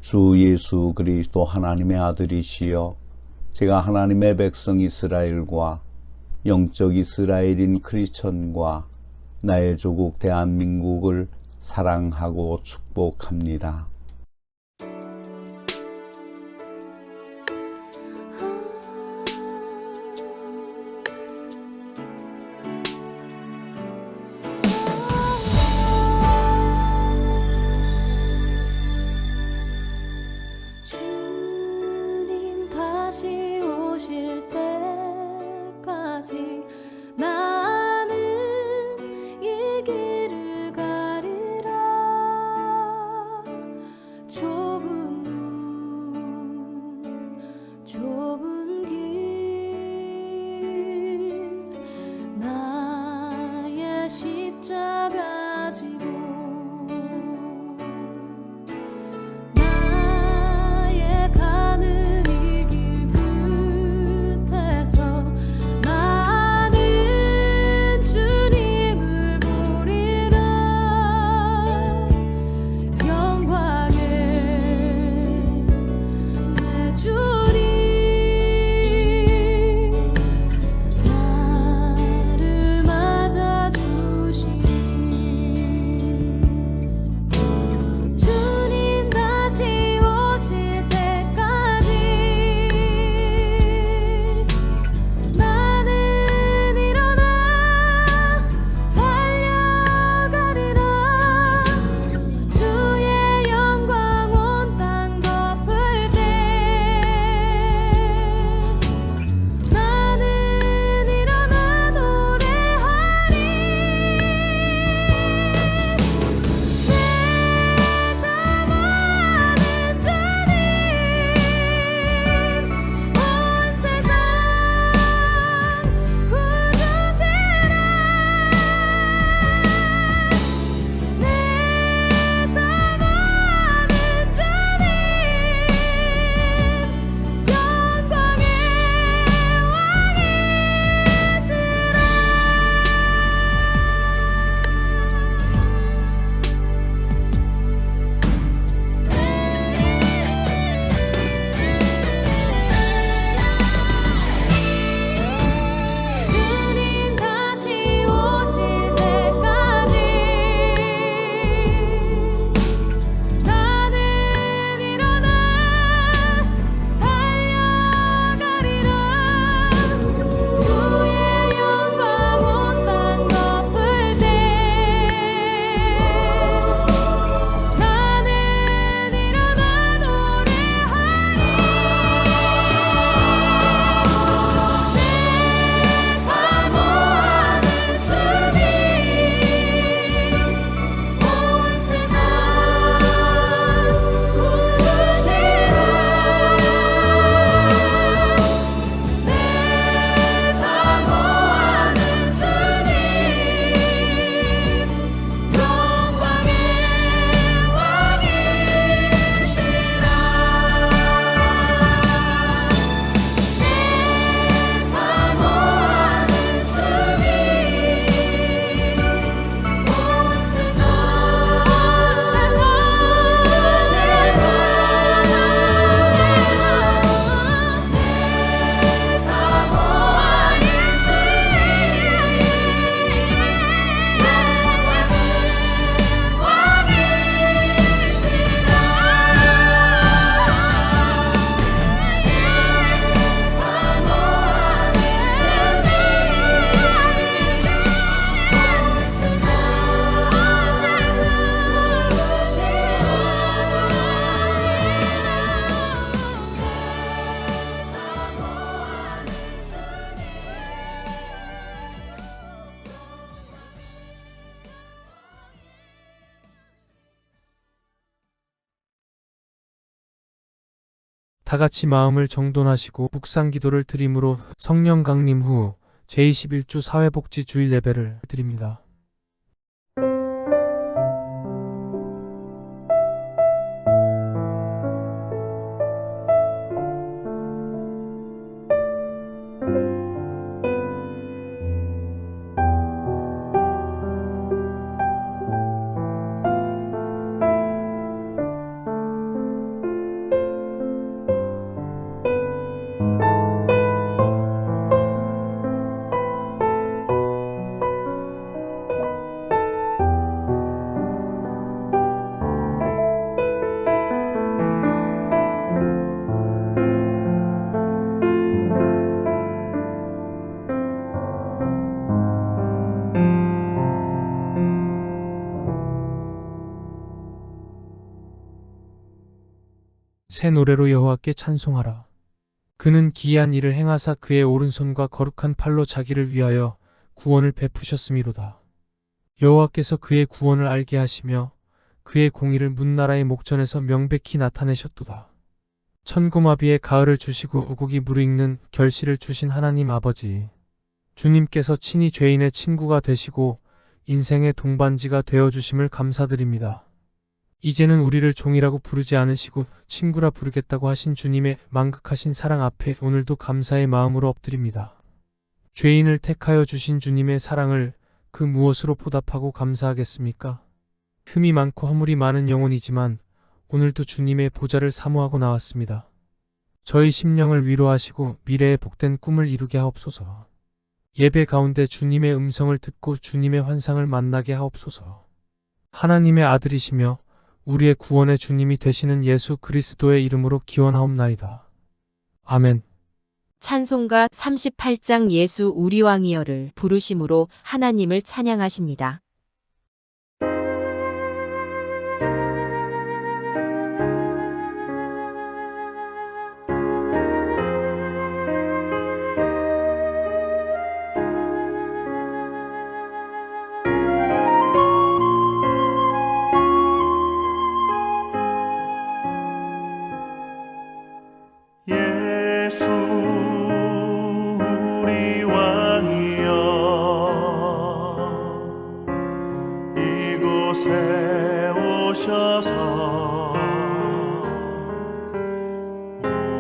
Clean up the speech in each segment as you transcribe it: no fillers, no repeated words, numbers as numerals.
주 예수 그리스도 하나님의 아들이시여 제가 하나님의 백성 이스라엘과 영적 이스라엘인 크리스천과 나의 조국 대한민국을 사랑하고 축복합니다. 주님 다시 오실 때까지 나는 이 길을 가리라. 좁은 문 좁은 길 나의 십자가 지고 나의 가는 이 길 끝에서 나는 주님을 보리라. 영광에 내 주님 나를 맞아주시니 주님 다시 오실 때까지 나는 일어나 달려가리라. 주의 영광 온 땅 덮을 때 나는 일어나 노래하리. 내 사모하는 주님 온 세상 구주시라. 내 사모하는 주님 영광의 주님 다시 오실 때까지 나는 일어나 달려가리라. 주의 영광 온 땅 덮을 때 나는 일어나 노래하리. 내 사모하는 주님 온 세상 구주시라. 내 사모하는 주님 영광의 왕이시라. 내 사모하는 주님 온 세상 다 같이 마음을 정돈하시고 묵상 기도를 드림으로 성령 강림 후 제21주 사회복지 주일 예배를 드립니다. 새 노래로 여호와께 찬송하라. 그는 기이한 일을 행하사 그의 오른손과 거룩한 팔로 자기를 위하여 구원을 베푸셨음이로다. 여호와께서 그의 구원을 알게 하시며 그의 공의를 문나라의 목전에서 명백히 나타내셨도다. 천고마비의 가을을 주시고 우곡이 무르익는 결실을 주신 하나님 아버지, 주님께서 친히 죄인의 친구가 되시고 인생의 동반지가 되어주심을 감사드립니다. 이제는 우리를 종이라고 부르지 않으시고 친구라 부르겠다고 하신 주님의 만극하신 사랑 앞에 오늘도 감사의 마음으로 엎드립니다. 죄인을 택하여 주신 주님의 사랑을 그 무엇으로 보답하고 감사하겠습니까? 흠이 많고 허물이 많은 영혼이지만 오늘도 주님의 보좌를 사모하고 나왔습니다. 저희 심령을 위로하시고 미래의 복된 꿈을 이루게 하옵소서. 예배 가운데 주님의 음성을 듣고 주님의 환상을 만나게 하옵소서. 하나님의 아들이시며 우리의 구원의 주님이 되시는 예수 그리스도의 이름으로 기원하옵나이다. 아멘. 찬송가 38장 예수 우리 왕이여를 부르심으로 하나님을 찬양하십니다. 예수 우리 왕이여 이곳에 오셔서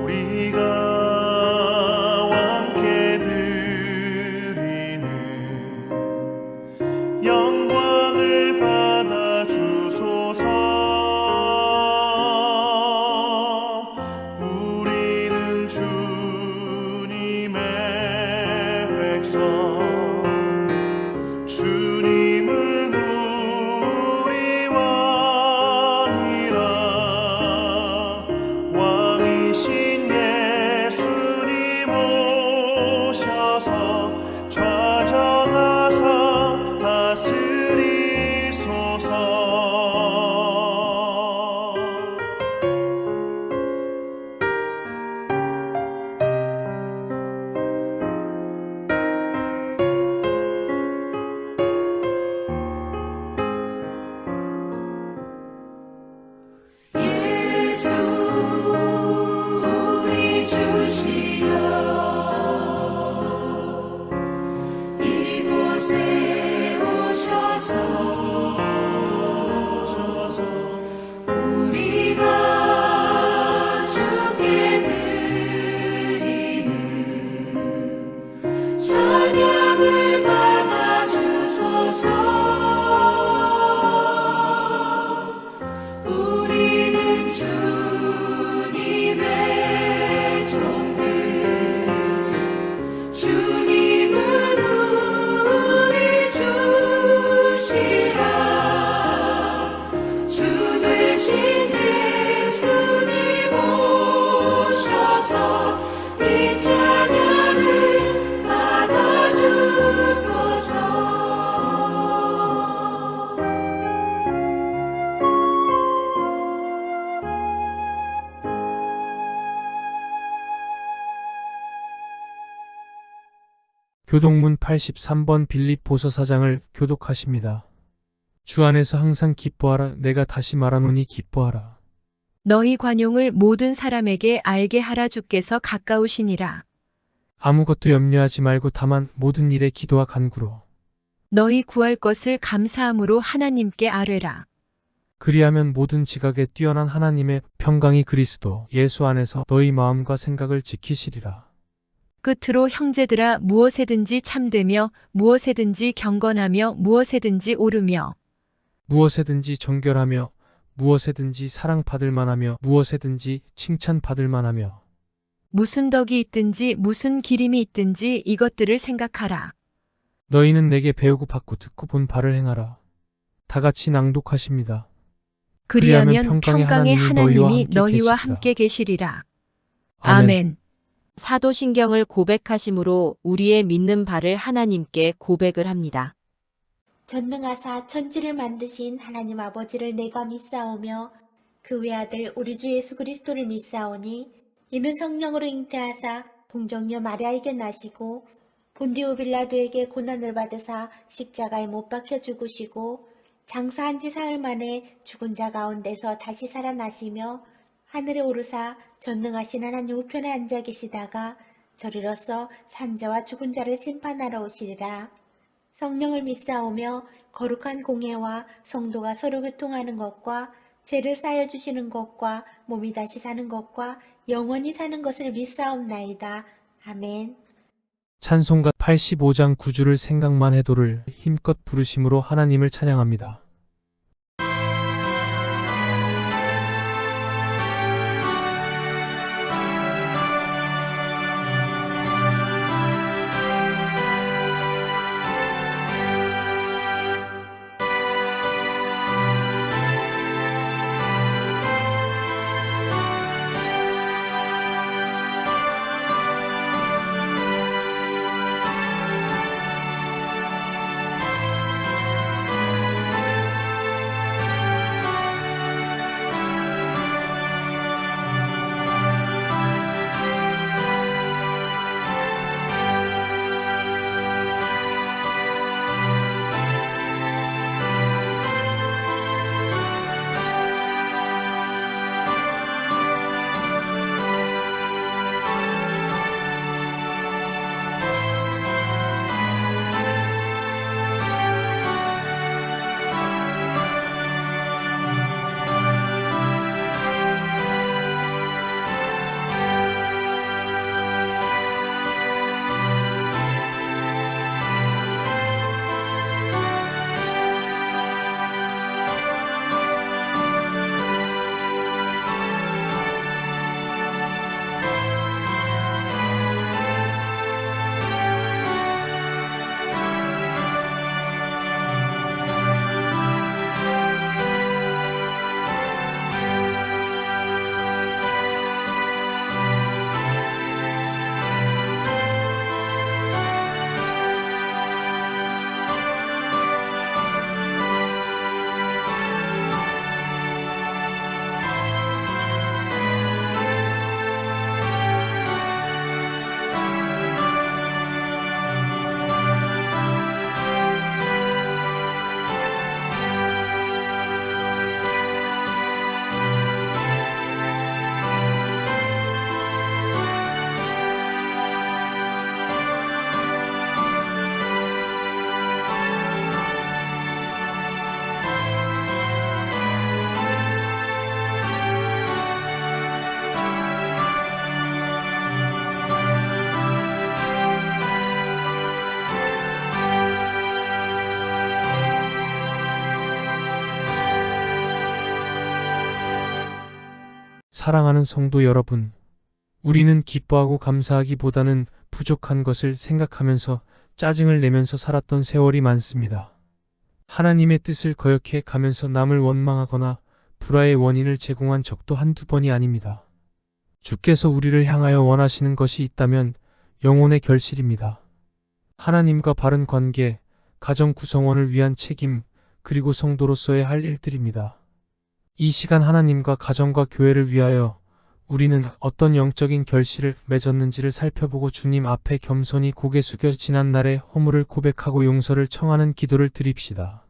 우리가 왕께 드리는 영광을 받아 주소서. 주님은 우리 왕이라 왕이신 예수님 오셔서 좌정하사 다스리소서. 찬양을 받아 주소서. 우리는 주님의 종들. 주님은 우리 주시라. 주 되신 예수님 오셔서 이 찬양을 받아 주소서. 교독문 83번 빌립 보서 사장을 교독하십니다. 주 안에서 항상 기뻐하라. 내가 다시 말하노니 기뻐하라. 너희 관용을 모든 사람에게 알게 하라. 주께서 가까우시니라. 아무것도 염려하지 말고 다만 모든 일에 기도와 간구로 너희 구할 것을 감사함으로 하나님께 아뢰라. 그리하면 모든 지각에 뛰어난 하나님의 평강이 그리스도 예수 안에서 너희 마음과 생각을 지키시리라. 끝으로 형제들아, 무엇에든지 참되며 무엇에든지 경건하며 무엇에든지 옳으며 무엇에든지 정결하며 무엇에든지 사랑받을 만하며 무엇에든지 칭찬받을 만하며 무슨 덕이 있든지 무슨 기림이 있든지 이것들을 생각하라. 너희는 내게 배우고 받고 듣고 본 바를 행하라. 다 같이 낭독하십니다. 그리하면 평강의 하나님이 너희와 함께 계시리라. 아멘. 사도신경을 고백하심으로 우리의 믿는 바를 하나님께 고백을 합니다. 전능하사 천지를 만드신 하나님 아버지를 내가 믿사오며 그 외아들 우리 주 예수 그리스도를 믿사오니 이는 성령으로 잉태하사 동정녀 마리아에게 나시고 본디오 빌라도에게 고난을 받으사 십자가에 못 박혀 죽으시고 장사한 지 사흘 만에 죽은 자 가운데서 다시 살아나시며 하늘에 오르사 전능하신 하나님 우편에 앉아 계시다가 저리로서 산자와 죽은 자를 심판하러 오시리라. 성령을 믿사오며 거룩한 공예와 성도가 서로 교통하는 것과 죄를 쌓여 주시는 것과 몸이 다시 사는 것과 영원히 사는 것을 믿사옵나이다. 아멘. 찬송가 85장 9주를 생각만 해도를 힘껏 부르심으로 하나님을 찬양합니다. 사랑하는 성도 여러분, 우리는 기뻐하고 감사하기보다는 부족한 것을 생각하면서 짜증을 내면서 살았던 세월이 많습니다. 하나님의 뜻을 거역해 가면서 남을 원망하거나 불화의 원인을 제공한 적도 한두 번이 아닙니다. 주께서 우리를 향하여 원하시는 것이 있다면 영혼의 결실입니다. 하나님과 바른 관계, 가정 구성원을 위한 책임, 그리고 성도로서의 할 일들입니다. 이 시간 하나님과 가정과 교회를 위하여 우리는 어떤 영적인 결실을 맺었는지를 살펴보고 주님 앞에 겸손히 고개 숙여 지난날의 허물을 고백하고 용서를 청하는 기도를 드립시다.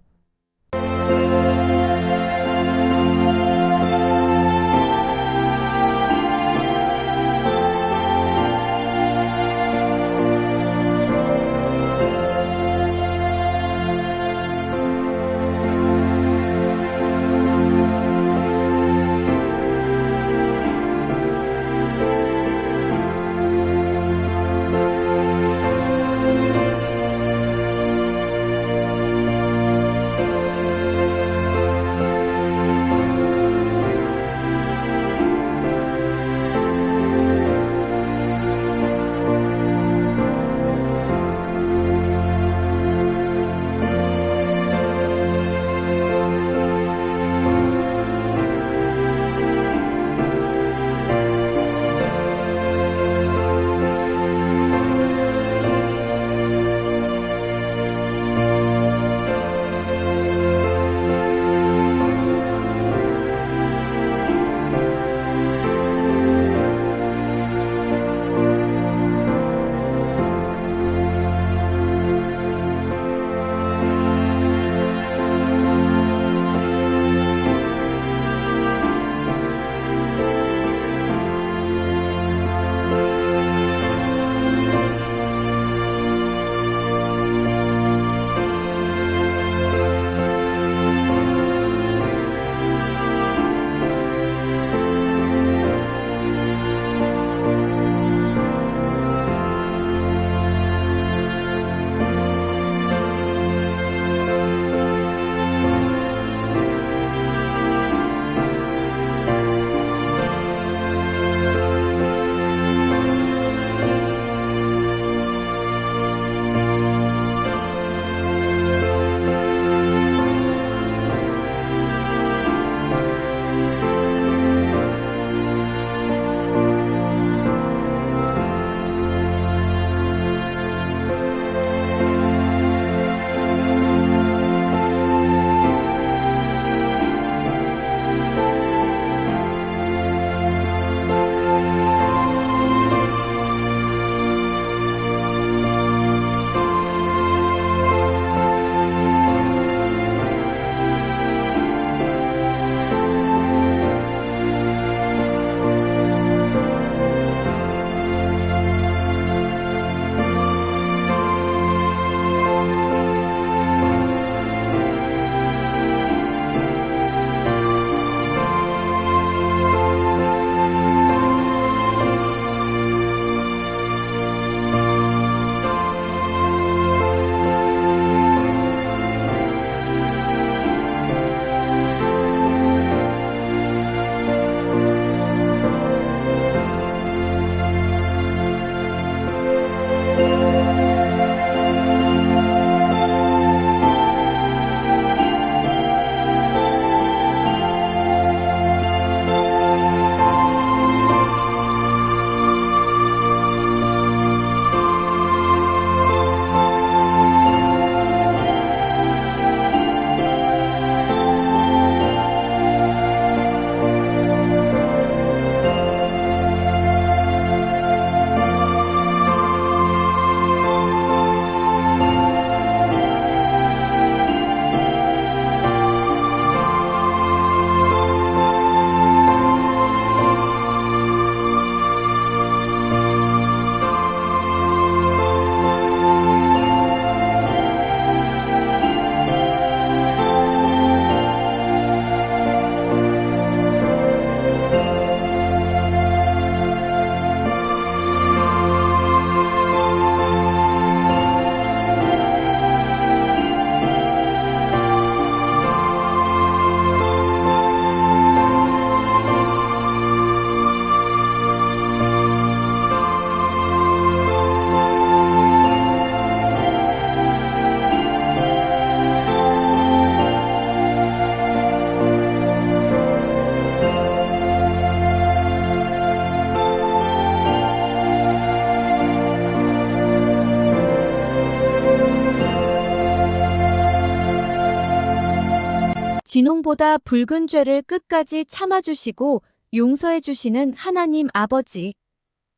진홍보다 붉은 죄를 끝까지 참아주시고 용서해주시는 하나님 아버지.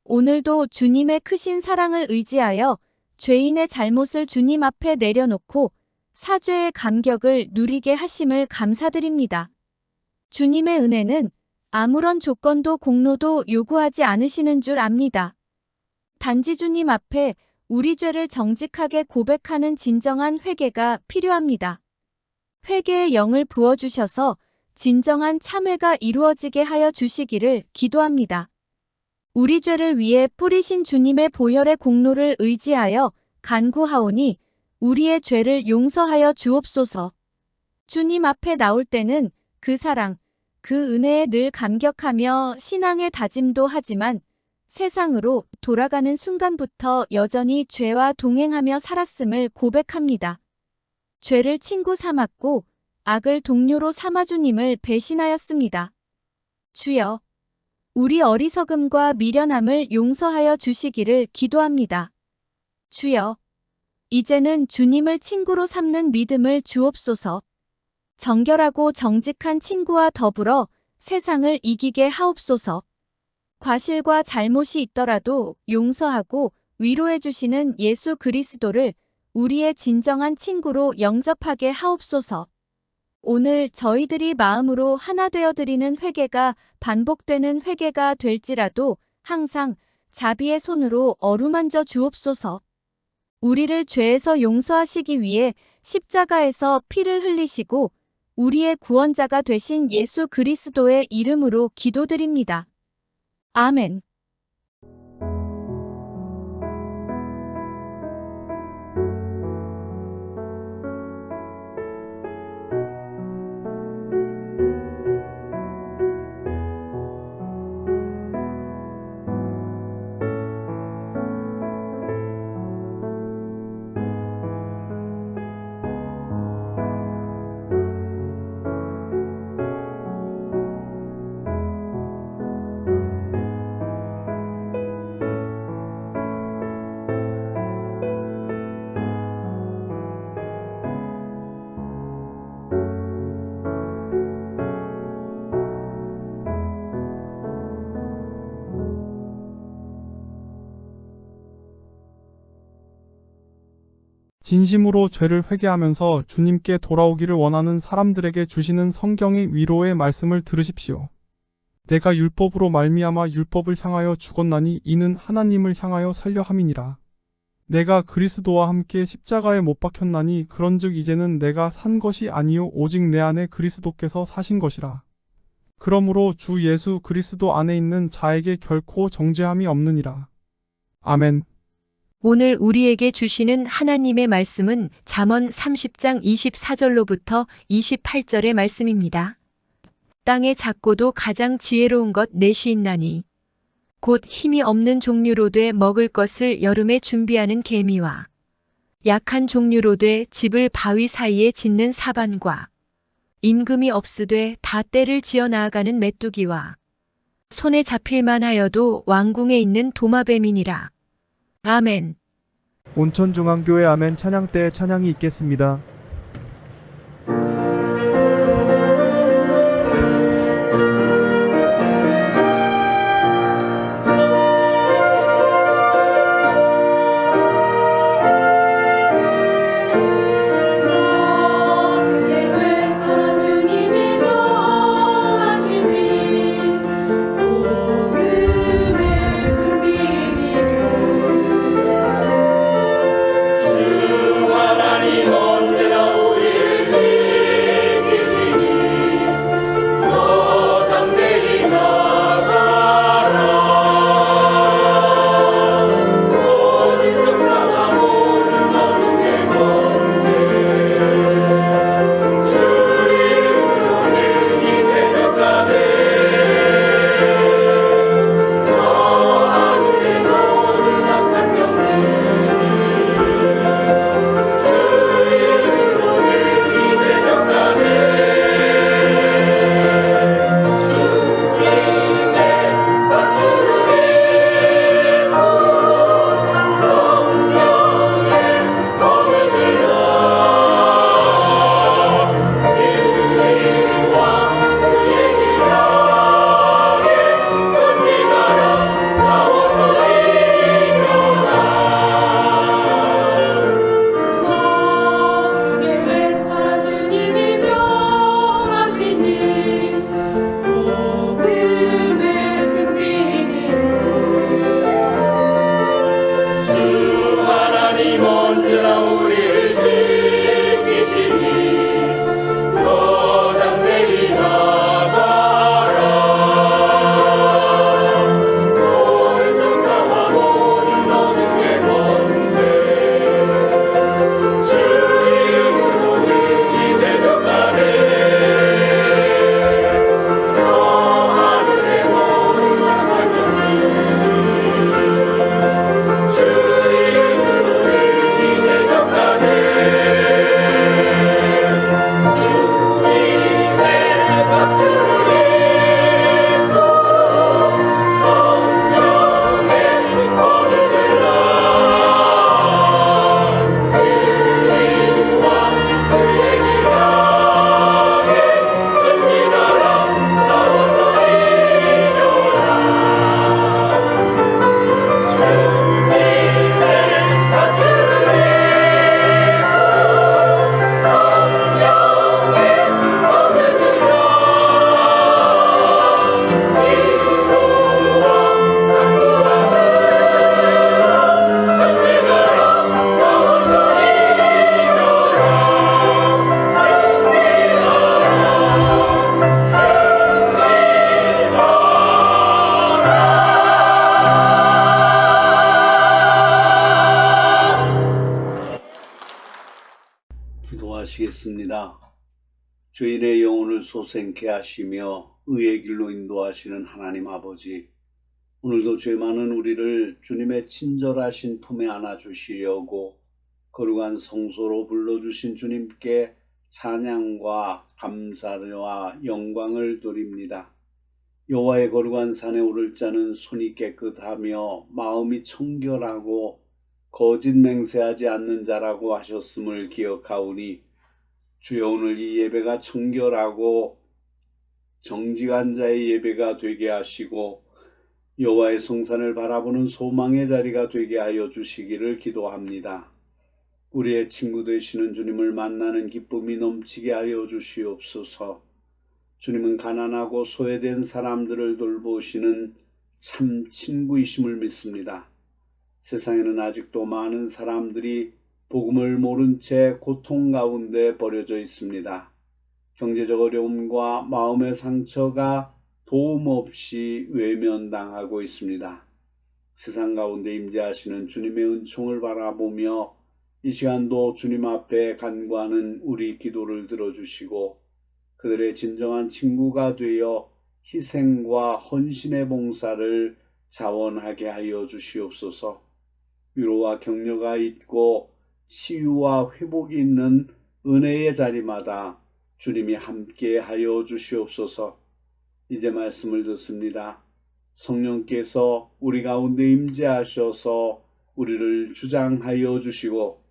오늘도 주님의 크신 사랑을 의지하여 죄인의 잘못을 주님 앞에 내려놓고 사죄의 감격을 누리게 하심을 감사드립니다. 주님의 은혜는 아무런 조건도 공로도 요구하지 않으시는 줄 압니다. 단지 주님 앞에 우리 죄를 정직하게 고백하는 진정한 회개가 필요합니다. 회개의 영을 부어주셔서 진정한 참회가 이루어지게 하여 주시기를 기도합니다. 우리 죄를 위해 뿌리신 주님의 보혈의 공로를 의지하여 간구하오니 우리의 죄를 용서하여 주옵소서. 주님 앞에 나올 때는 그 사랑, 그 은혜에 늘 감격하며 신앙의 다짐도 하지만 세상으로 돌아가는 순간부터 여전히 죄와 동행하며 살았음을 고백합니다. 죄를 친구 삼았고 악을 동료로 삼아 주님을 배신하였습니다. 주여, 우리 어리석음과 미련함을 용서하여 주시기를 기도합니다. 주여, 이제는 주님을 친구로 삼는 믿음을 주옵소서. 정결하고 정직한 친구와 더불어 세상을 이기게 하옵소서. 과실과 잘못이 있더라도 용서하고 위로해 주시는 예수 그리스도를 우리의 진정한 친구로 영접하게 하옵소서. 오늘 저희들이 마음으로 하나 되어 드리는 회개가 반복되는 회개가 될지라도 항상 자비의 손으로 어루만져 주옵소서. 우리를 죄에서 용서하시기 위해 십자가에서 피를 흘리시고 우리의 구원자가 되신 예수 그리스도의 이름으로 기도드립니다. 아멘. 진심으로 죄를 회개하면서 주님께 돌아오기를 원하는 사람들에게 주시는 성경의 위로의 말씀을 들으십시오. 내가 율법으로 말미암아 율법을 향하여 죽었나니 이는 하나님을 향하여 살려 함이니라. 내가 그리스도와 함께 십자가에 못 박혔나니 그런즉 이제는 내가 산 것이 아니요 오직 내 안에 그리스도께서 사신 것이라. 그러므로 주 예수 그리스도 안에 있는 자에게 결코 정죄함이 없느니라. 아멘. 오늘 우리에게 주시는 하나님의 말씀은 잠언 30장 24절로부터 28절의 말씀입니다. 땅의 작고도 가장 지혜로운 것 넷이 있나니 곧 힘이 없는 종류로 돼 먹을 것을 여름에 준비하는 개미와 약한 종류로 돼 집을 바위 사이에 짓는 사반과 임금이 없으되 다 때를 지어 나아가는 메뚜기와 손에 잡힐만 하여도 왕궁에 있는 도마뱀이니라. 아멘. 온천중앙교회 아멘 찬양 때에 찬양이 있겠습니다. 하나님 언제 믿습니다. 죄인의 영혼을 소생케 하시며 의의 길로 인도하시는 하나님 아버지, 오늘도 죄 많은 우리를 주님의 친절하신 품에 안아주시려고 거룩한 성소로 불러주신 주님께 찬양과 감사와 영광을 드립니다. 여호와의 거룩한 산에 오를 자는 손이 깨끗하며 마음이 청결하고 거짓 맹세하지 않는 자라고 하셨음을 기억하오니, 주여 오늘 이 예배가 청결하고 정직한 자의 예배가 되게 하시고 여호와의 성산을 바라보는 소망의 자리가 되게 하여 주시기를 기도합니다. 우리의 친구 되시는 주님을 만나는 기쁨이 넘치게 하여 주시옵소서. 주님은 가난하고 소외된 사람들을 돌보시는 참 친구이심을 믿습니다. 세상에는 아직도 많은 사람들이 복음을 모른 채 고통 가운데 버려져 있습니다. 경제적 어려움과 마음의 상처가 도움 없이 외면당하고 있습니다. 세상 가운데 임재하시는 주님의 은총을 바라보며 이 시간도 주님 앞에 간구하는 우리 기도를 들어주시고 그들의 진정한 친구가 되어 희생과 헌신의 봉사를 자원하게 하여 주시옵소서. 위로와 격려가 있고 치유와 회복이 있는 은혜의 자리마다 주님이 함께 하여 주시옵소서. 이제 말씀을 듣습니다. 성령께서 우리 가운데 임재하셔서 우리를 주장하여 주시고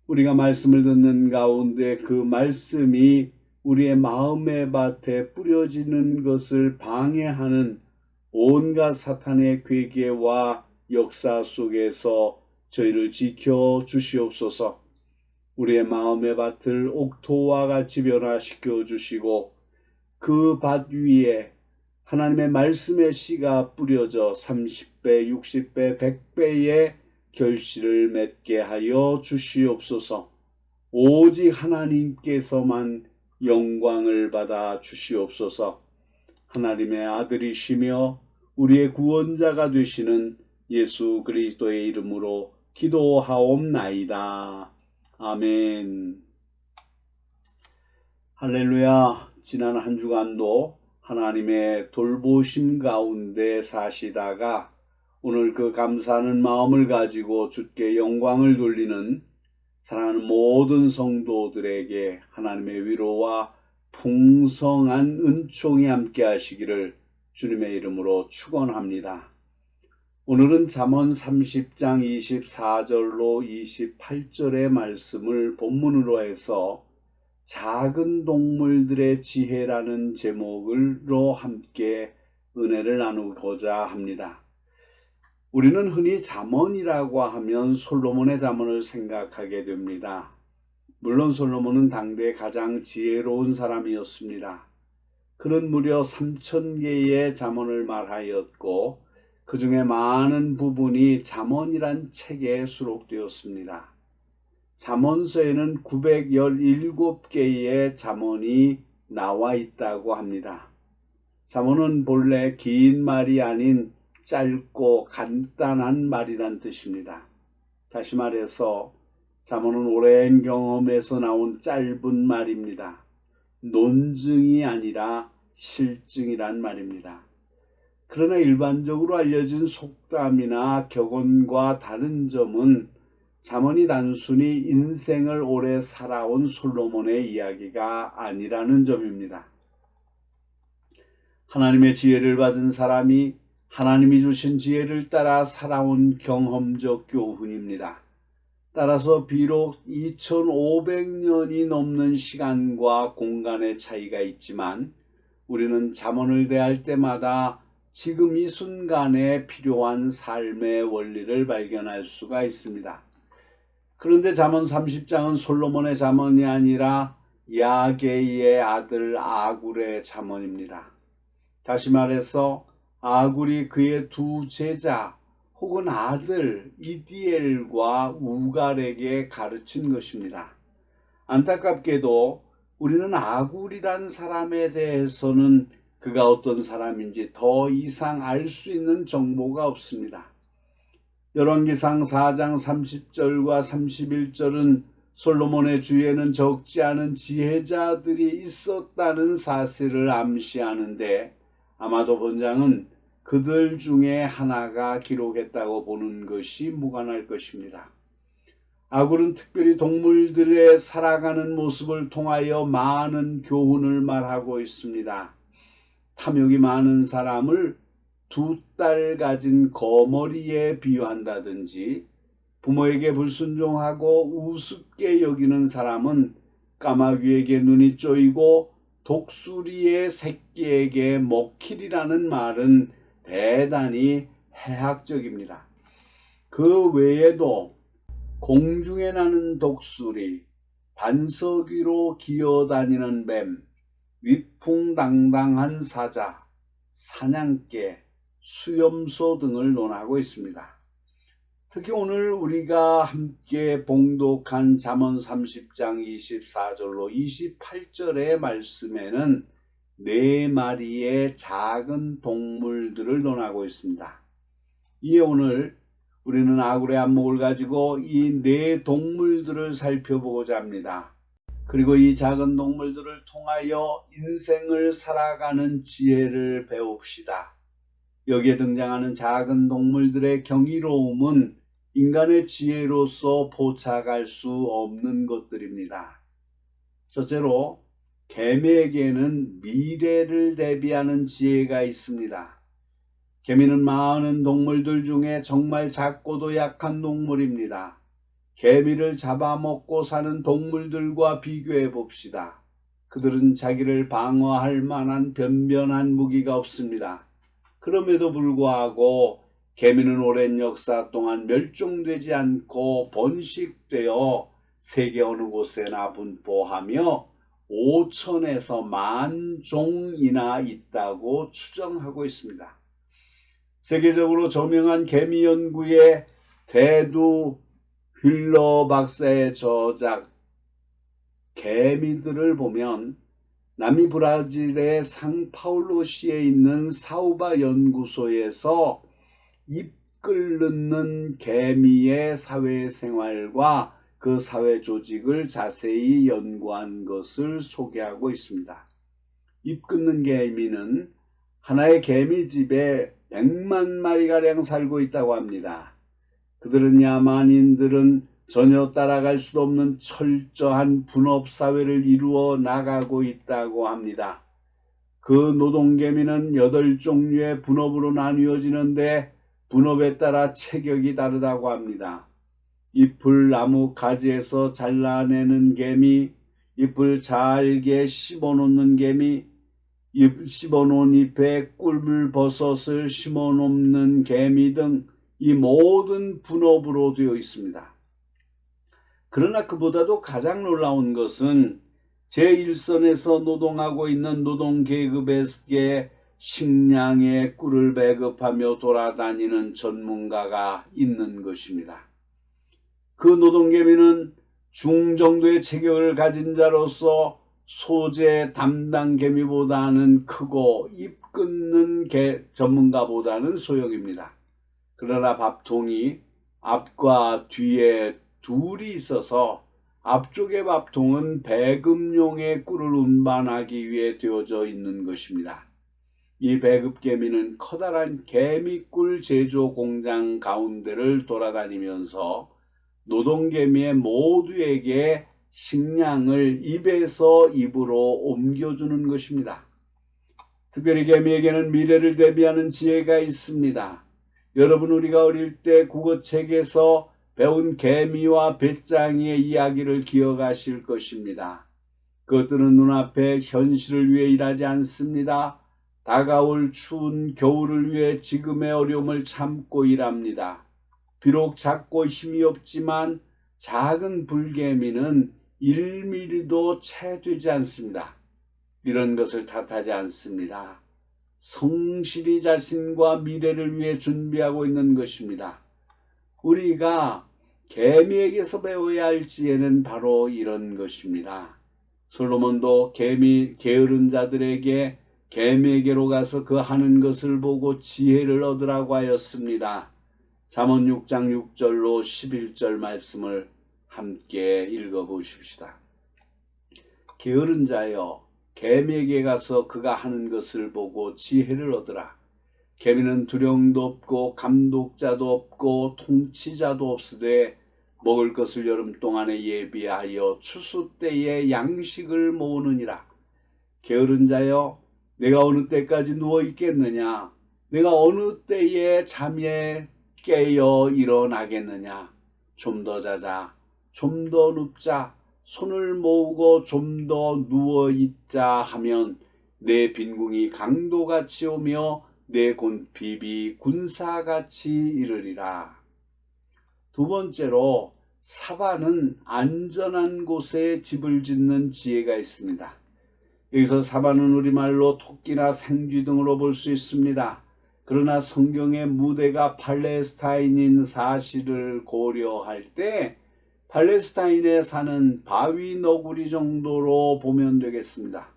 우리가 말씀을 듣는 가운데 그 말씀이 우리의 마음의 밭에 뿌려지는 것을 방해하는 온갖 사탄의 괴계와 역사 속에서 저희를 지켜 주시옵소서. 우리의 마음의 밭을 옥토와 같이 변화시켜 주시고 그 밭 위에 하나님의 말씀의 씨가 뿌려져 30배, 60배, 100배의 결실을 맺게 하여 주시옵소서. 오직 하나님께서만 영광을 받아 주시옵소서. 하나님의 아들이시며 우리의 구원자가 되시는 예수 그리스도의 이름으로 기도하옵나이다. 아멘. 할렐루야. 지난 한 주간도 하나님의 돌보심 가운데 사시다가 오늘 그 감사하는 마음을 가지고 주께 영광을 돌리는 사랑하는 모든 성도들에게 하나님의 위로와 풍성한 은총이 함께 하시기를 주님의 이름으로 축원합니다. 오늘은 잠언 30장 24절로 28절의 말씀을 본문으로 해서 작은 동물들의 지혜라는 제목으로 함께 은혜를 나누고자 합니다. 우리는 흔히 잠언이라고 하면 솔로몬의 잠언을 생각하게 됩니다. 물론 솔로몬은 당대 가장 지혜로운 사람이었습니다. 그는 무려 3000개의 잠언을 말하였고 그 중에 많은 부분이 잠언이란 책에 수록되었습니다. 잠언서에는 917개의 잠언이 나와 있다고 합니다. 잠언은 본래 긴 말이 아닌 짧고 간단한 말이란 뜻입니다. 다시 말해서 잠언은 오랜 경험에서 나온 짧은 말입니다. 논증이 아니라 실증이란 말입니다. 그러나 일반적으로 알려진 속담이나 격언과 다른 점은 잠언이 단순히 인생을 오래 살아온 솔로몬의 이야기가 아니라는 점입니다. 하나님의 지혜를 받은 사람이 하나님이 주신 지혜를 따라 살아온 경험적 교훈입니다. 따라서 비록 2500년이 넘는 시간과 공간의 차이가 있지만 우리는 잠언을 대할 때마다 지금 이 순간에 필요한 삶의 원리를 발견할 수가 있습니다. 그런데 잠언 30장은 솔로몬의 잠언이 아니라 야게이의 아들 아굴의 잠언입니다. 다시 말해서 아굴이 그의 두 제자 혹은 아들 이디엘과 우갈에게 가르친 것입니다. 안타깝게도 우리는 아굴이란 사람에 대해서는 그가 어떤 사람인지 더 이상 알 수 있는 정보가 없습니다. 열왕기상 4장 30절과 31절은 솔로몬의 주위에는 적지 않은 지혜자들이 있었다는 사실을 암시하는데 아마도 본장은 그들 중에 하나가 기록했다고 보는 것이 무관할 것입니다. 아굴은 특별히 동물들의 살아가는 모습을 통하여 많은 교훈을 말하고 있습니다. 탐욕이 많은 사람을 2딸 가진 거머리에 비유한다든지, 부모에게 불순종하고 우습게 여기는 사람은 까마귀에게 눈이 쪼이고 독수리의 새끼에게 먹힐이라는 말은 대단히 해학적입니다. 그 외에도 공중에 나는 독수리, 반석 위로 기어다니는 뱀, 위풍당당한 사자, 사냥개, 수염소 등을 논하고 있습니다. 특히 오늘 우리가 함께 봉독한 잠언 30장 24절로 28절의 말씀에는 4마리의 작은 동물들을 논하고 있습니다. 이에 오늘 우리는 아굴의 안목을 가지고 이 4 동물들을 살펴보고자 합니다. 그리고 이 작은 동물들을 통하여 인생을 살아가는 지혜를 배웁시다. 여기에 등장하는 작은 동물들의 경이로움은 인간의 지혜로서 포착할 수 없는 것들입니다. 첫째로 개미에게는 미래를 대비하는 지혜가 있습니다. 개미는 많은 동물들 중에 정말 작고도 약한 동물입니다. 개미를 잡아먹고 사는 동물들과 비교해 봅시다. 그들은 자기를 방어할 만한 변변한 무기가 없습니다. 그럼에도 불구하고 개미는 오랜 역사 동안 멸종되지 않고 번식되어 세계 어느 곳에나 분포하며 5천에서 10,000 종이나 있다고 추정하고 있습니다. 세계적으로 저명한 개미 연구의 대두 휠러 박사의 저작 개미들을 보면 남미 브라질의 상파울로시에 있는 사우바 연구소에서 입 끓는 개미의 사회생활과 그 사회 조직을 자세히 연구한 것을 소개하고 있습니다. 입 끓는 개미는 하나의 개미집에 100만 마리가량 살고 있다고 합니다. 그들은 야만인들은 전혀 따라갈 수도 없는 철저한 분업사회를 이루어 나가고 있다고 합니다. 그 노동개미는 8종류의 분업으로 나뉘어지는데 분업에 따라 체격이 다르다고 합니다. 잎을 나무 가지에서 잘라내는 개미, 잎을 잘게 씹어놓는 개미, 씹어놓은 잎에 꿀물 버섯을 심어놓는 개미 등 이 모든 분업으로 되어 있습니다. 그러나 그보다도 가장 놀라운 것은 제1선에서 노동하고 있는 노동계급에게 식량의 꿀을 배급하며 돌아다니는 전문가가 있는 것입니다. 그 노동개미는 중정도의 체격을 가진 자로서 소재 담당 개미보다는 크고 입 끊는 전문가보다는 소형입니다. 그러나 밥통이 앞과 뒤에 둘이 있어서 앞쪽의 밥통은 배급용의 꿀을 운반하기 위해 되어져 있는 것입니다. 이 배급개미는 커다란 개미꿀 제조 공장 가운데를 돌아다니면서 노동개미의 모두에게 식량을 입에서 입으로 옮겨주는 것입니다. 특별히 개미에게는 미래를 대비하는 지혜가 있습니다. 여러분, 우리가 어릴 때 국어책에서 배운 개미와 배짱이의 이야기를 기억하실 것입니다. 그것들은 눈앞에 현실을 위해 일하지 않습니다. 다가올 추운 겨울을 위해 지금의 어려움을 참고 일합니다. 비록 작고 힘이 없지만 작은 불개미는 1mm도 채 되지 않습니다. 이런 것을 탓하지 않습니다. 성실히 자신과 미래를 위해 준비하고 있는 것입니다. 우리가 개미에게서 배워야 할 지혜는 바로 이런 것입니다. 솔로몬도 게으른 자들에게 개미에게로 가서 그 하는 것을 보고 지혜를 얻으라고 하였습니다. 잠언 6장 6절로 11절 말씀을 함께 읽어보십시다. 게으른 자여, 개미에게 가서 그가 하는 것을 보고 지혜를 얻으라. 개미는 두령도 없고 감독자도 없고 통치자도 없으되 먹을 것을 여름 동안에 예비하여 추수 때에 양식을 모으느니라. 게으른 자여, 내가 어느 때까지 누워 있겠느냐? 내가 어느 때에 잠에 깨어 일어나겠느냐? 좀 더 자자, 좀 더 눕자, 손을 모으고 좀 더 누워 있자 하면 내 빈궁이 강도같이 오며 내 곤핍이 군사같이 이르리라. 두 번째로, 사바는 안전한 곳에 집을 짓는 지혜가 있습니다. 여기서 사바는 우리말로 토끼나 생쥐 등으로 볼 수 있습니다. 그러나 성경의 무대가 팔레스타인인 사실을 고려할 때 팔레스타인에 사는 바위 너구리 정도로 보면 되겠습니다.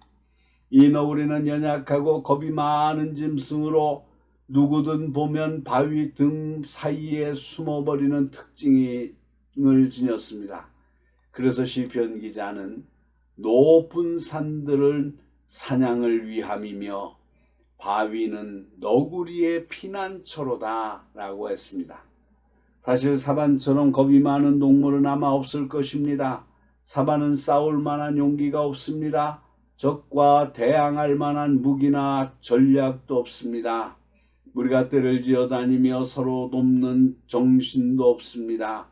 이 너구리는 연약하고 겁이 많은 짐승으로 누구든 보면 바위 등 사이에 숨어버리는 특징을 지녔습니다. 그래서 시편 기자는 높은 산들은 사냥을 위함이며 바위는 너구리의 피난처로다 라고 했습니다. 사실 사반처럼 겁이 많은 동물은 아마 없을 것입니다. 사반은 싸울 만한 용기가 없습니다. 적과 대항할 만한 무기나 전략도 없습니다. 우리가 떼를 지어 다니며 서로 돕는 정신도 없습니다.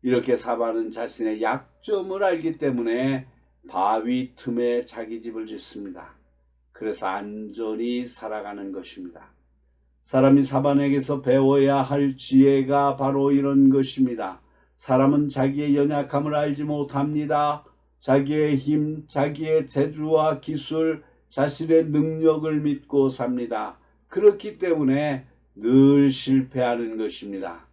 이렇게 사반은 자신의 약점을 알기 때문에 바위 틈에 자기 집을 짓습니다. 그래서 안전히 살아가는 것입니다. 사람이 사반에게서 배워야 할 지혜가 바로 이런 것입니다. 사람은 자기의 연약함을 알지 못합니다. 자기의 힘, 자기의 재주와 기술, 자신의 능력을 믿고 삽니다. 그렇기 때문에 늘 실패하는 것입니다.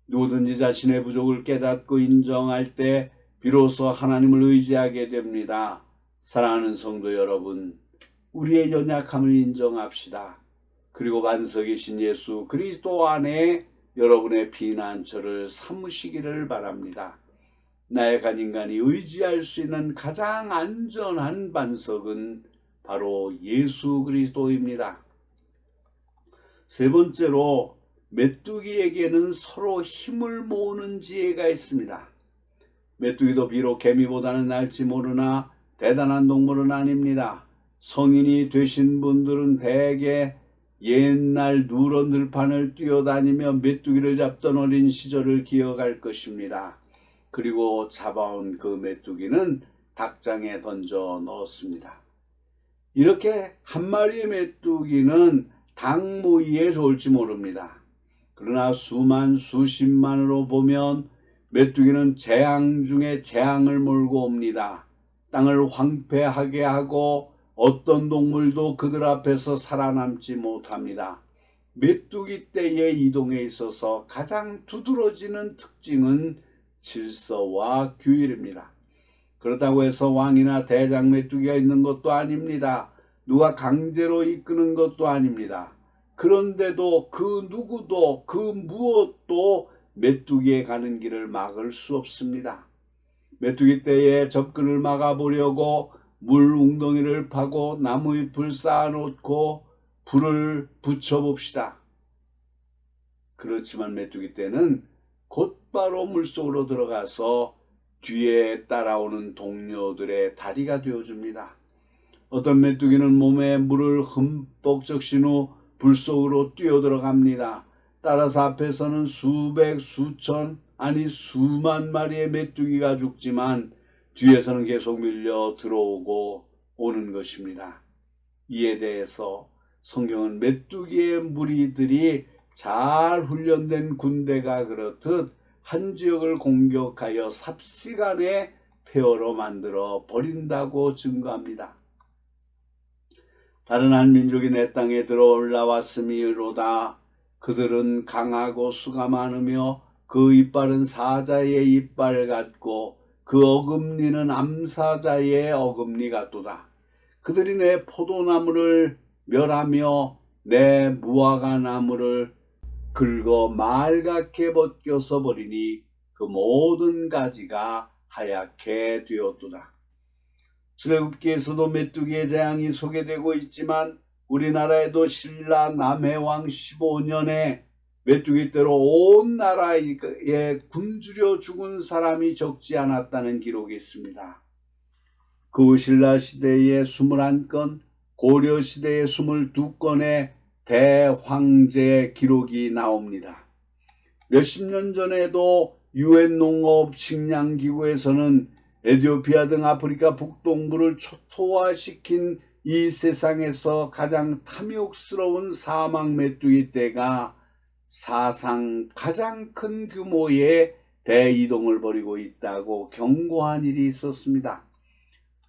누구든지 자신의 부족을 깨닫고 인정할 때 비로소 하나님을 의지하게 됩니다. 사랑하는 성도 여러분, 우리의 연약함을 인정합시다. 그리고 반석이신 예수 그리스도 안에 여러분의 피난처를 삼으시기를 바랍니다. 나약한 인간이 의지할 수 있는 가장 안전한 반석은 바로 예수 그리스도입니다. 세 번째로, 메뚜기에게는 서로 힘을 모으는 지혜가 있습니다. 메뚜기도 비록 개미보다는 날지 모르나 대단한 동물은 아닙니다. 성인이 되신 분들은 대개 옛날 누런 들판을 뛰어다니며 메뚜기를 잡던 어린 시절을 기억할 것입니다. 그리고 잡아온 그 메뚜기는 닭장에 던져 넣었습니다. 이렇게 한 마리의 메뚜기는 닭 모이에 좋을지 모릅니다. 그러나 수만 수십만으로 보면 메뚜기는 재앙 중에 재앙을 몰고 옵니다. 땅을 황폐하게 하고 어떤 동물도 그들 앞에서 살아남지 못합니다. 메뚜기 떼의 이동에 있어서 가장 두드러지는 특징은 질서와 규율입니다. 그렇다고 해서 왕이나 대장 메뚜기가 있는 것도 아닙니다. 누가 강제로 이끄는 것도 아닙니다. 그런데도 그 누구도 그 무엇도 메뚜기에 가는 길을 막을 수 없습니다. 메뚜기 떼에 접근을 막아보려고 물 웅덩이를 파고 나무잎을 쌓아놓고 불을 붙여봅시다. 그렇지만 메뚜기 떼는 곧바로 물속으로 들어가서 뒤에 따라오는 동료들의 다리가 되어줍니다. 어떤 메뚜기는 몸에 물을 흠뻑 적신 후 불속으로 뛰어들어갑니다. 따라서 앞에서는 수백, 수천, 아니 수만 마리의 메뚜기가 죽지만 뒤에서는 계속 밀려 들어오고 오는 것입니다. 이에 대해서 성경은 메뚜기의 무리들이 잘 훈련된 군대가 그렇듯 한 지역을 공격하여 삽시간에 폐허로 만들어 버린다고 증거합니다. 다른 한 민족이 내 땅에 들어 올라왔음이로다. 그들은 강하고 수가 많으며 그 이빨은 사자의 이빨 같고 그 어금니는 암사자의 어금니 같도다. 그들이 내 포도나무를 멸하며 내 무화과 나무를 긁어 말갛게 벗겨서 버리니 그 모든 가지가 하얗게 되었도다. 출애굽기에서도 메뚜기의 재앙이 소개되고 있지만 우리나라에도 신라 남해왕 15년에 메뚜기 떼로 온 나라에 굶주려 죽은 사람이 적지 않았다는 기록이 있습니다. 그 신라 시대에 21건, 고려 시대에 22건의 대황제 기록이 나옵니다. 몇십 년 전에도 유엔 농업 식량 기구에서는 에티오피아 등 아프리카 북동부를 초토화시킨 이 세상에서 가장 탐욕스러운 사막 메뚜기 떼가 사상 가장 큰 규모의 대이동을 벌이고 있다고 경고한 일이 있었습니다.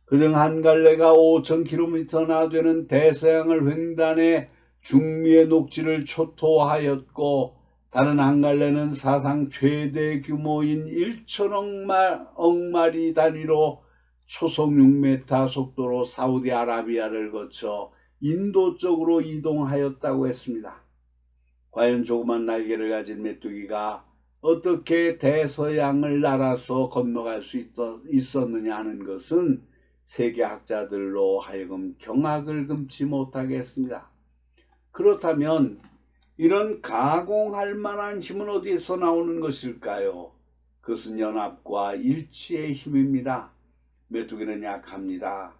그중 한 갈래가 5,000km나 되는 대서양을 횡단해 중미의 녹지를 초토화하였고, 다른 한 갈래는 사상 최대 규모인 1,000억 마리 단위로 초속 6m 속도로 사우디아라비아를 거쳐 인도 쪽으로 이동하였다고 했습니다. 과연 조그만 날개를 가진 메뚜기가 어떻게 대서양을 날아서 건너갈 수 있었느냐 하는 것은 세계학자들로 하여금 경악을 금치 못하게 했습니다. 그렇다면 이런 가공할 만한 힘은 어디에서 나오는 것일까요? 그것은 연합과 일치의 힘입니다. 메뚜기는 약합니다.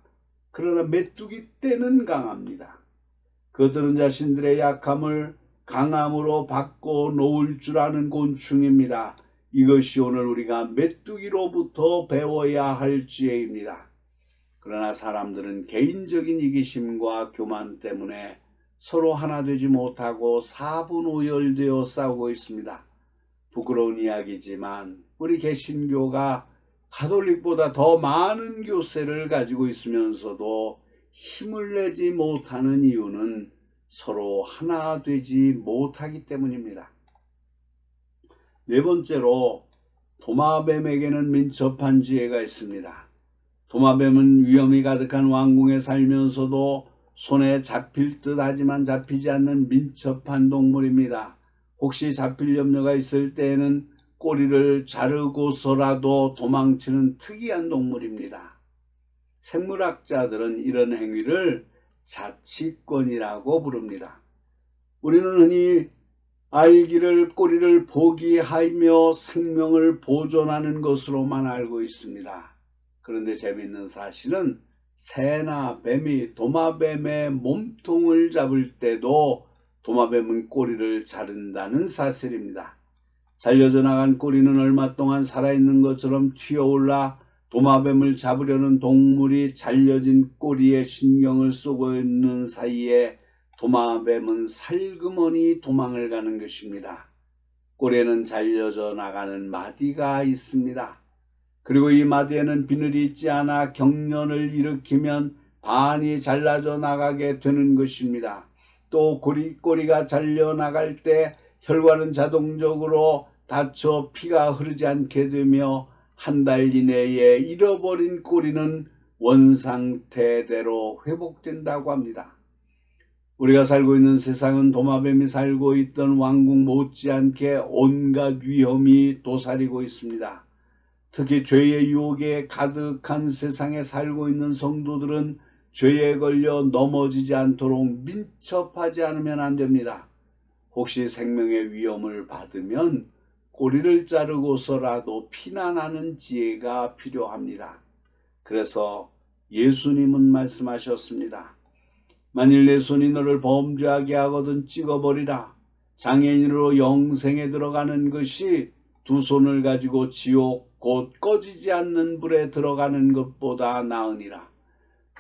그러나 메뚜기 떼는 강합니다. 그들은 자신들의 약함을 강함으로 바꿔 놓을 줄 아는 곤충입니다. 이것이 오늘 우리가 메뚜기로부터 배워야 할 지혜입니다. 그러나 사람들은 개인적인 이기심과 교만 때문에 서로 하나 되지 못하고 사분오열되어 싸우고 있습니다. 부끄러운 이야기지만 우리 개신교가 가톨릭보다 더 많은 교세를 가지고 있으면서도 힘을 내지 못하는 이유는 서로 하나 되지 못하기 때문입니다. 네 번째로 도마뱀에게는 민첩한 지혜가 있습니다. 도마뱀은 위험이 가득한 왕궁에 살면서도 손에 잡힐 듯 하지만 잡히지 않는 민첩한 동물입니다. 혹시 잡힐 염려가 있을 때에는 꼬리를 자르고서라도 도망치는 특이한 동물입니다. 생물학자들은 이런 행위를 자치권이라고 부릅니다. 우리는 흔히 알기를 꼬리를 포기하며 생명을 보존하는 것으로만 알고 있습니다. 그런데 재미있는 사실은 새나 뱀이 도마뱀의 몸통을 잡을 때도 도마뱀은 꼬리를 자른다는 사실입니다. 잘려져 나간 꼬리는 얼마 동안 살아있는 것처럼 튀어올라 도마뱀을 잡으려는 동물이 잘려진 꼬리에 신경을 쓰고 있는 사이에 도마뱀은 살그머니 도망을 가는 것입니다. 꼬리에는 잘려져 나가는 마디가 있습니다. 그리고 이 마디에는 비늘이 있지 않아 경련을 일으키면 반이 잘라져 나가게 되는 것입니다. 또 꼬리가 잘려 나갈 때 혈관은 자동적으로 닫혀 피가 흐르지 않게 되며 한 달 이내에 잃어버린 꼬리는 원상태대로 회복된다고 합니다. 우리가 살고 있는 세상은 도마뱀이 살고 있던 왕궁 못지않게 온갖 위험이 도사리고 있습니다. 특히 죄의 유혹에 가득한 세상에 살고 있는 성도들은 죄에 걸려 넘어지지 않도록 민첩하지 않으면 안 됩니다. 혹시 생명의 위험을 받으면 꼬리를 자르고서라도 피난하는 지혜가 필요합니다. 그래서 예수님은 말씀하셨습니다. 만일 내 손이 너를 범죄하게 하거든 찍어버리라. 장애인으로 영생에 들어가는 것이 두 손을 가지고 지옥 곧 꺼지지 않는 불에 들어가는 것보다 나으니라.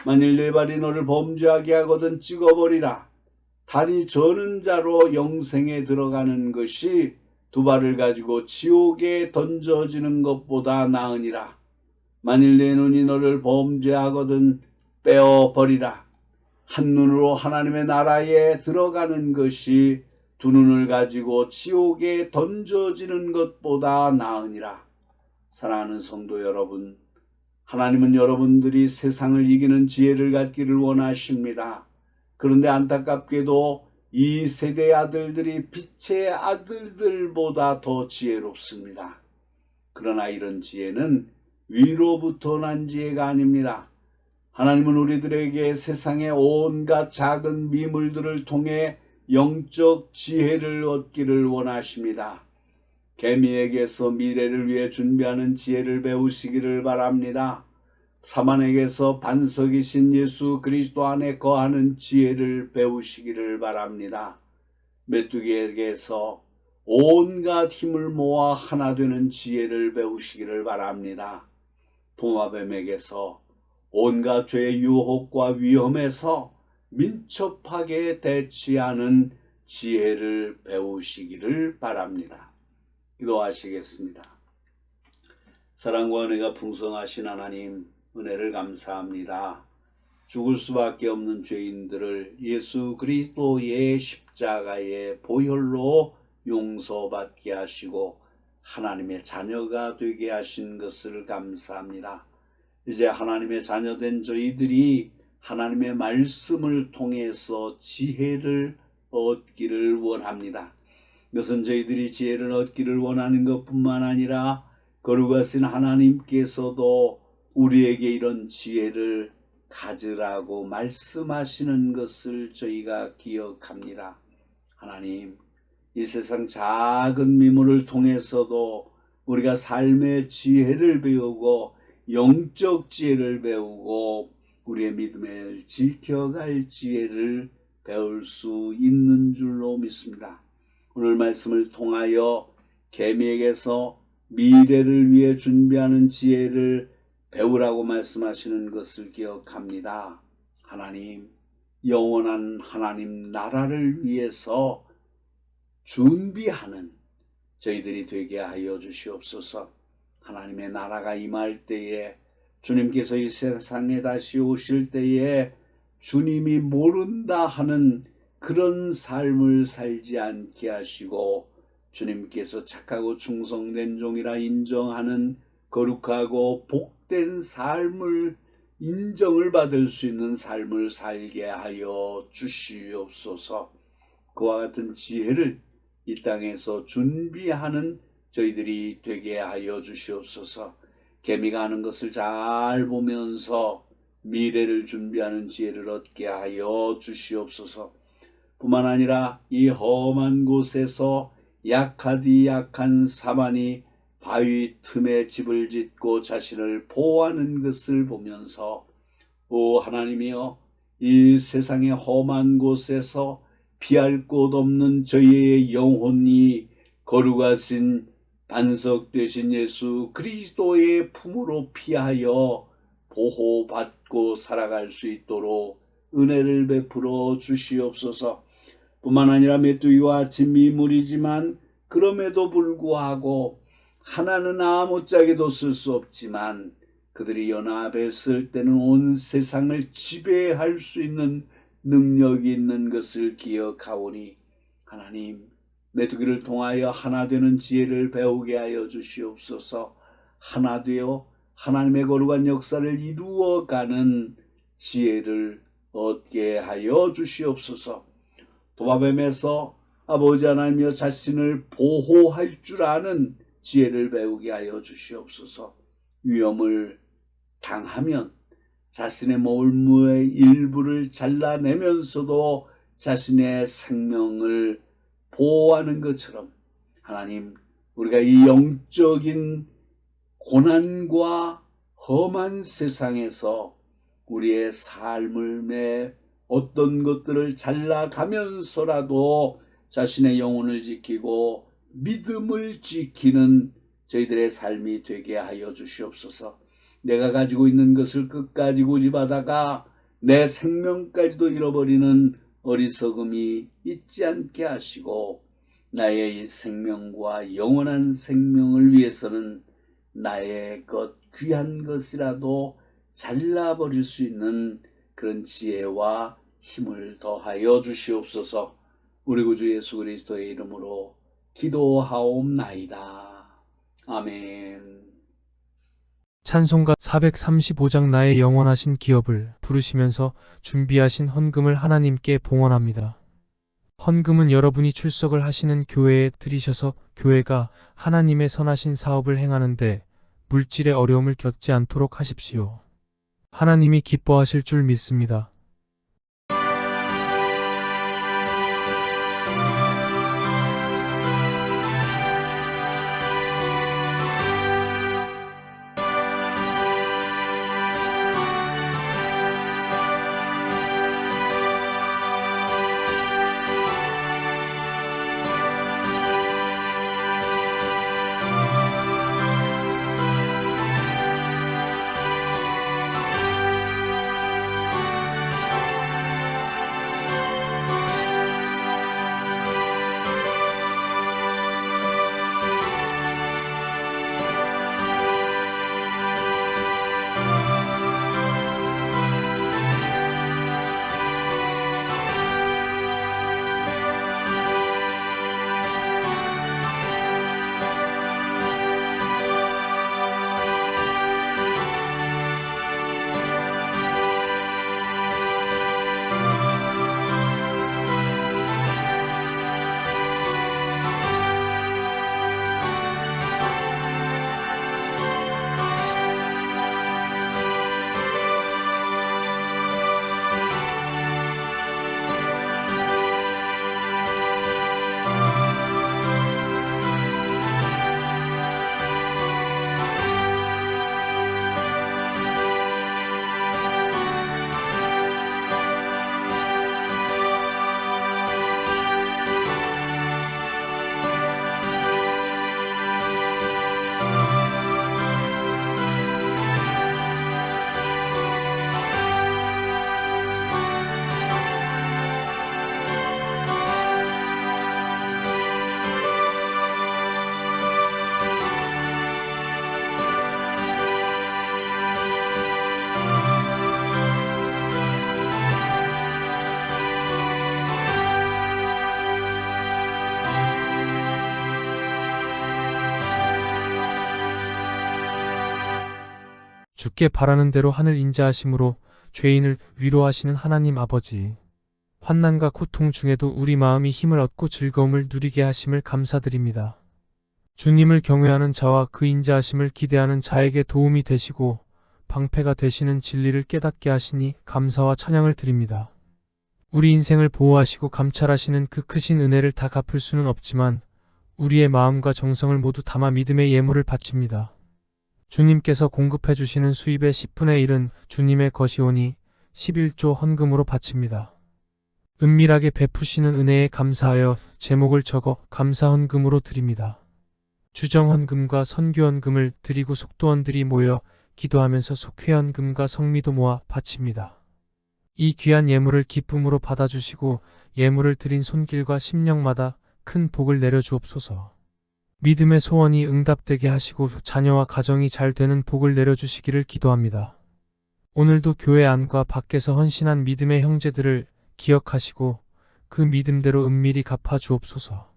만일 내 발이 너를 범죄하게 하거든 찍어버리라. 다리 저는 자로 영생에 들어가는 것이 두 발을 가지고 지옥에 던져지는 것보다 나으니라. 만일 내 눈이 너를 범죄하거든 빼어버리라. 한 눈으로 하나님의 나라에 들어가는 것이 두 눈을 가지고 지옥에 던져지는 것보다 나으니라. 사랑하는 성도 여러분, 하나님은 여러분들이 세상을 이기는 지혜를 갖기를 원하십니다. 그런데 안타깝게도 이 세대의 아들들이 빛의 아들들보다 더 지혜롭습니다. 그러나 이런 지혜는 위로부터 난 지혜가 아닙니다. 하나님은 우리들에게 세상의 온갖 작은 미물들을 통해 영적 지혜를 얻기를 원하십니다. 개미에게서 미래를 위해 준비하는 지혜를 배우시기를 바랍니다. 사만에게서 반석이신 예수 그리스도 안에 거하는 지혜를 배우시기를 바랍니다. 메뚜기에게서 온갖 힘을 모아 하나 되는 지혜를 배우시기를 바랍니다. 도마뱀에게서 온갖 죄의 유혹과 위험에서 민첩하게 대치하는 지혜를 배우시기를 바랍니다. 기도하시겠습니다. 사랑과 은혜가 풍성하신 하나님, 은혜를 감사합니다. 죽을 수밖에 없는 죄인들을 예수 그리스도의 십자가의 보혈로 용서받게 하시고 하나님의 자녀가 되게 하신 것을 감사합니다. 이제 하나님의 자녀된 저희들이 하나님의 말씀을 통해서 지혜를 얻기를 원합니다. 이것은 저희들이 지혜를 얻기를 원하는 것뿐만 아니라 거룩하신 하나님께서도 우리에게 이런 지혜를 가지라고 말씀하시는 것을 저희가 기억합니다. 하나님, 이 세상 작은 미물을 통해서도 우리가 삶의 지혜를 배우고 영적 지혜를 배우고 우리의 믿음을 지켜갈 지혜를 배울 수 있는 줄로 믿습니다. 오늘 말씀을 통하여 개미에게서 미래를 위해 준비하는 지혜를 배우라고 말씀하시는 것을 기억합니다. 하나님, 영원한 하나님 나라를 위해서 준비하는 저희들이 되게 하여 주시옵소서. 하나님의 나라가 임할 때에 주님께서 이 세상에 다시 오실 때에 주님이 모른다 하는 그런 삶을 살지 않게 하시고 주님께서 착하고 충성된 종이라 인정하는 거룩하고 복된 삶을 인정을 받을 수 있는 삶을 살게 하여 주시옵소서. 그와 같은 지혜를 이 땅에서 준비하는 저희들이 되게 하여 주시옵소서. 개미가 하는 것을 잘 보면서 미래를 준비하는 지혜를 얻게 하여 주시옵소서. 뿐만 아니라 이 험한 곳에서 약하디 약한 사만이 바위 틈에 집을 짓고 자신을 보호하는 것을 보면서 오 하나님이여, 이 세상의 험한 곳에서 피할 곳 없는 저희의 영혼이 거룩하신 반석 되신 예수 그리스도의 품으로 피하여 보호받고 살아갈 수 있도록 은혜를 베풀어 주시옵소서. 뿐만 아니라 메뚜기와 같이 미물이지만 그럼에도 불구하고 하나는 아무짝에도 쓸 수 없지만 그들이 연합했을 때는 온 세상을 지배할 수 있는 능력이 있는 것을 기억하오니 하나님, 메뚜기를 통하여 하나 되는 지혜를 배우게 하여 주시옵소서. 하나 되어 하나님의 거룩한 역사를 이루어가는 지혜를 얻게 하여 주시옵소서. 도마뱀에서 아버지 하나님이여 자신을 보호할 줄 아는 지혜를 배우게 하여 주시옵소서. 위험을 당하면 자신의 몸의 일부를 잘라내면서도 자신의 생명을 보호하는 것처럼 하나님, 우리가 이 영적인 고난과 험한 세상에서 우리의 삶의 어떤 것들을 잘라가면서라도 자신의 영혼을 지키고 믿음을 지키는 저희들의 삶이 되게 하여 주시옵소서. 내가 가지고 있는 것을 끝까지 고집하다가 내 생명까지도 잃어버리는 어리석음이 있지 않게 하시고 나의 이 생명과 영원한 생명을 위해서는 나의 것 귀한 것이라도 잘라버릴 수 있는 그런 지혜와 힘을 더하여 주시옵소서. 우리 구주 예수 그리스도의 이름으로 기도하옵나이다. 아멘. 찬송가 435장 나의 영원하신 기업을 부르시면서 준비하신 헌금을 하나님께 봉헌합니다. 헌금은 여러분이 출석을 하시는 교회에 드리셔서 교회가 하나님의 선하신 사업을 행하는데 물질의 어려움을 겪지 않도록 하십시오. 하나님이 기뻐하실 줄 믿습니다. 주께 바라는 대로 하늘 인자하심으로 죄인을 위로하시는 하나님 아버지, 환난과 고통 중에도 우리 마음이 힘을 얻고 즐거움을 누리게 하심을 감사드립니다. 주님을 경외하는 자와 그 인자하심을 기대하는 자에게 도움이 되시고 방패가 되시는 진리를 깨닫게 하시니 감사와 찬양을 드립니다. 우리 인생을 보호하시고 감찰하시는 그 크신 은혜를 다 갚을 수는 없지만 우리의 마음과 정성을 모두 담아 믿음의 예물을 바칩니다. 주님께서 공급해 주시는 수입의 10분의 1은 주님의 것이오니 11조 헌금으로 바칩니다. 은밀하게 베푸시는 은혜에 감사하여 제목을 적어 감사헌금으로 드립니다. 주정헌금과 선교헌금을 드리고 속도원들이 모여 기도하면서 속회헌금과 성미도 모아 바칩니다. 이 귀한 예물을 기쁨으로 받아주시고 예물을 드린 손길과 심령마다 큰 복을 내려주옵소서. 믿음의 소원이 응답되게 하시고 자녀와 가정이 잘 되는 복을 내려주시기를 기도합니다. 오늘도 교회 안과 밖에서 헌신한 믿음의 형제들을 기억하시고 그 믿음대로 은밀히 갚아 주옵소서.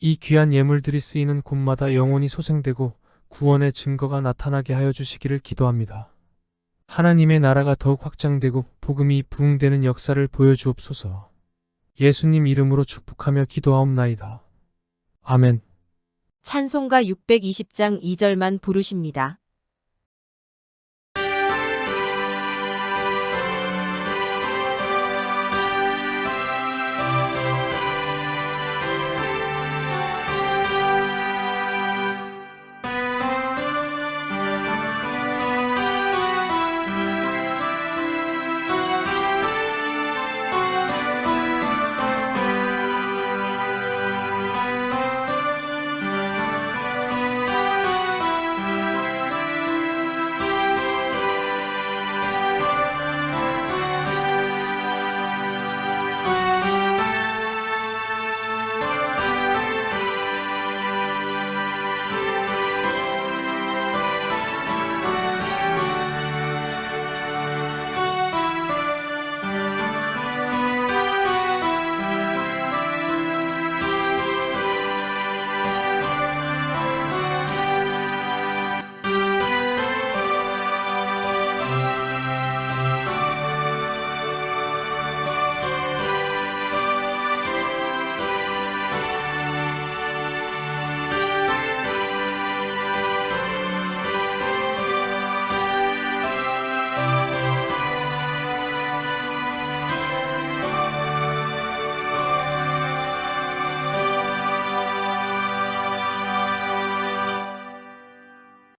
이 귀한 예물들이 쓰이는 곳마다 영혼이 소생되고 구원의 증거가 나타나게 하여 주시기를 기도합니다. 하나님의 나라가 더욱 확장되고 복음이 부흥되는 역사를 보여주옵소서. 예수님 이름으로 축복하며 기도하옵나이다. 아멘. 찬송가 620장 2절만 부르십니다.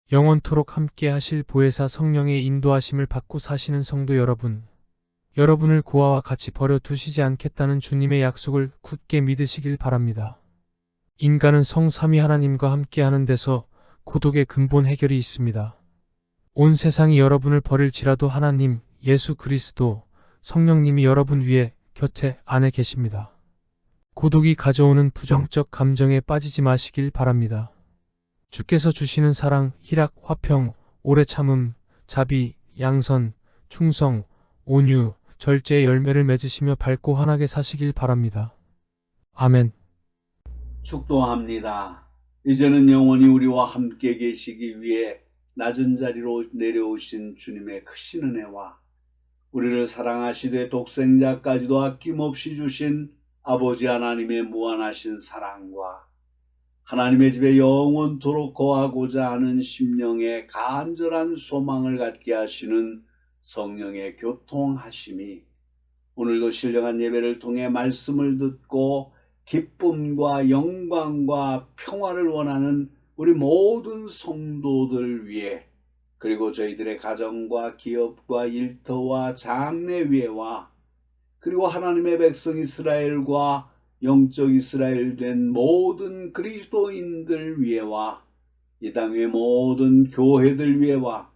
영원토록 함께 하실 보혜사 성령의 인도하심을 받고 사시는 성도 여러분, 여러분을 고아와 같이 버려 두시지 않겠다는 주님의 약속을 굳게 믿으시길 바랍니다. 인간은 성삼위 하나님과 함께 하는 데서 고독의 근본 해결이 있습니다. 온 세상이 여러분을 버릴지라도 하나님, 예수 그리스도, 성령님이 여러분 위에 곁에 안에 계십니다. 고독이 가져오는 부정적 감정에 빠지지 마시길 바랍니다. 주께서 주시는 사랑, 희락, 화평, 오래 참음, 자비, 양선, 충성, 온유, 절제의 열매를 맺으시며 밝고 환하게 사시길 바랍니다. 아멘. 축도합니다. 이제는 영원히 우리와 함께 계시기 위해 낮은 자리로 내려오신 주님의 크신 은혜와 우리를 사랑하시되 독생자까지도 아낌없이 주신 아버지 하나님의 무한하신 사랑과 하나님의 집에 영원토록 거하고자 하는 심령의 간절한 소망을 갖게 하시는 성령의 교통하심이 오늘도 신령한 예배를 통해 말씀을 듣고 기쁨과 영광과 평화를 원하는 우리 모든 성도들 위해 그리고 저희들의 가정과 기업과 일터와 장래위에와 그리고 하나님의 백성 이스라엘과 영적 이스라엘 된 모든 그리스도인들 위에와 이 땅의 모든 교회들 위에와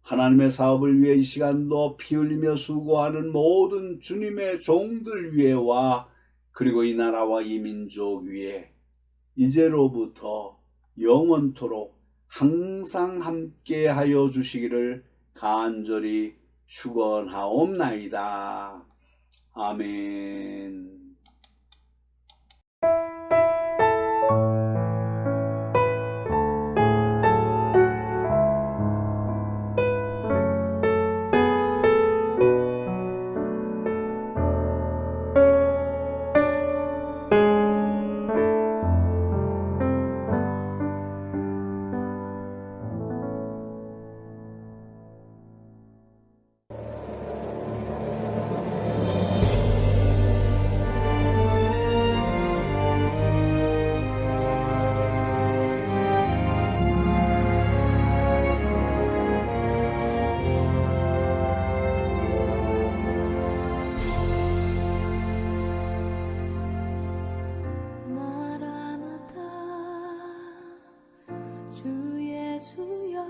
하나님의 사업을 위해 이 시간도 피 흘리며 수고하는 모든 주님의 종들 위에와 그리고 이 나라와 이 민족 위에 이제로부터 영원토록 항상 함께 하여 주시기를 간절히 축원하옵나이다. 아멘. 마라나타 주 예수여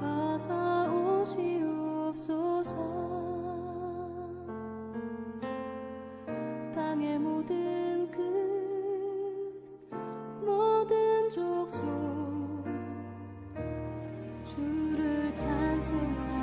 어서 오시옵소서. 땅의 모든 끝 모든 족속 주를 찬송하리.